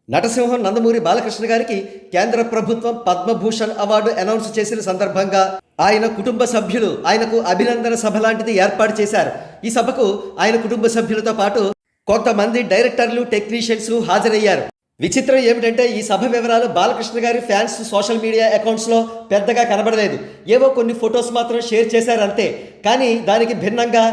నటసింహం నందమూరి బాలకృష్ణ గారికి కేంద్ర ప్రభుత్వం పద్మభూషణ్ అవార్డు అనౌన్స్ చేసిన సందర్భంగా ఆయన కుటుంబ సభ్యులు ఆయనకు అభినందన సభ లాంటిది ఏర్పాటు చేశారు. ఈ సభకు ఆయన కుటుంబ సభ్యులతో పాటు కొంతమంది డైరెక్టర్లు, టెక్నీషియన్స్ హాజరయ్యారు. విచిత్రం ఏమిటంటే ఈ సభ వివరాలు బాలకృష్ణ గారి ఫ్యాన్స్ సోషల్ మీడియా అకౌంట్స్లో పెద్దగా కనబడలేదు. ఏవో కొన్ని ఫొటోస్ మాత్రం షేర్ చేశారు అంతే. కానీ దానికి భిన్నంగా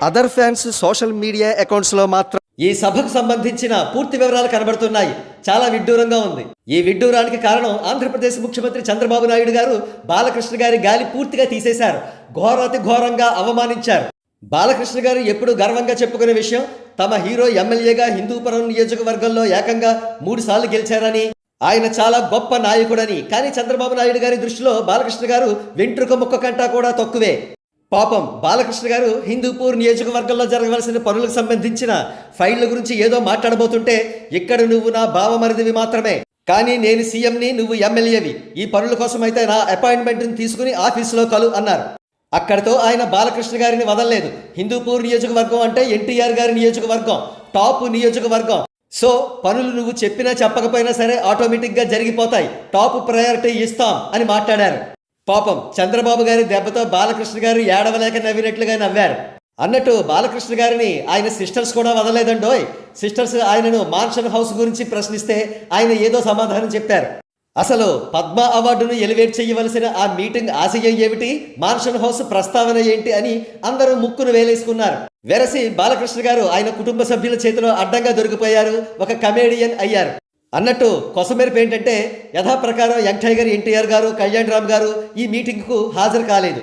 అదర్ ఫ్యాన్స్ సోషల్ మీడియా అకౌంట్స్లో మాత్రం ఈ సభకు సంబంధించిన పూర్తి వివరాలు కనబడుతున్నాయి. చాలా విడ్డూరంగా ఉంది. ఈ విడ్డూరానికి కారణం ఆంధ్రప్రదేశ్ ముఖ్యమంత్రి చంద్రబాబు నాయుడు గారు బాలకృష్ణ గారి గాలి పూర్తిగా తీసేశారు. ఘోరాతి ఘోరంగా అవమానించారు. బాలకృష్ణ గారు ఎప్పుడు గర్వంగా చెప్పుకునే విషయం తమ హీరో ఎమ్మెల్యేగా హిందూపురం నియోజకవర్గంలో ఏకంగా 3 సార్లు గెలిచారని, ఆయన చాలా గొప్ప నాయకుడని. కానీ చంద్రబాబు నాయుడు గారి దృష్టిలో బాలకృష్ణ గారు వెంట్రుక ముక్క కంటా కూడా తక్కువే. పాపం బాలకృష్ణ గారు హిందూపూర్ నియోజకవర్గంలో జరగవలసిన పనులకు సంబంధించిన ఫైళ్ల గురించి ఏదో మాట్లాడబోతుంటే, ఇక్కడ నువ్వు నా బావమరిదివి మాత్రమే, కానీ నేను సీఎంని, నువ్వు ఎమ్మెల్యేవి, ఈ పనుల కోసం అయితే నా అపాయింట్మెంట్ని తీసుకుని ఆఫీసులో కలు అన్నారు. అక్కడితో ఆయన బాలకృష్ణ గారిని వదలలేదు. హిందూపూర్ నియోజకవర్గం అంటే ఎన్టీఆర్ గారి నియోజకవర్గం, టాప్ నియోజకవర్గం. సో పనులు నువ్వు చెప్పినా చెప్పకపోయినా సరే ఆటోమేటిక్గా జరిగిపోతాయి, టాప్ ప్రయారిటీ ఇస్తాం అని మాట్లాడారు. పాపం చంద్రబాబు గారి దెబ్బతో బాలకృష్ణ గారు ఏడవలేక నవ్వినట్లుగా నవ్వారు. అన్నట్టు బాలకృష్ణ గారిని ఆయన సిస్టర్స్ కూడా వదలలేదండోయ్. సిస్టర్స్ ఆయనను మాన్షన్ హౌస్ గురించి ప్రశ్నిస్తే ఆయన ఏదో సమాధానం చెప్పారు. అసలు పద్మ అవార్డును ఎలివేట్ చేయవలసిన ఆ మీటింగ్ ఆశయం ఏమిటి, మాన్షన్ హౌస్ ప్రస్తావన ఏంటి అని అందరూ ముక్కును వేలేసుకున్నారు. వెరసి బాలకృష్ణ గారు ఆయన కుటుంబ సభ్యుల చేతిలో అడ్డంగా దొరికిపోయారు, ఒక కమేడియన్ అయ్యారు. అన్నట్టు కొసమెరుపు ఏంటంటే యథాప్రకారం యంగ్ టైగర్ ఎన్టీఆర్ గారు, కళ్యాణ్ రామ్ గారు ఈ మీటింగ్కు హాజరు కాలేదు.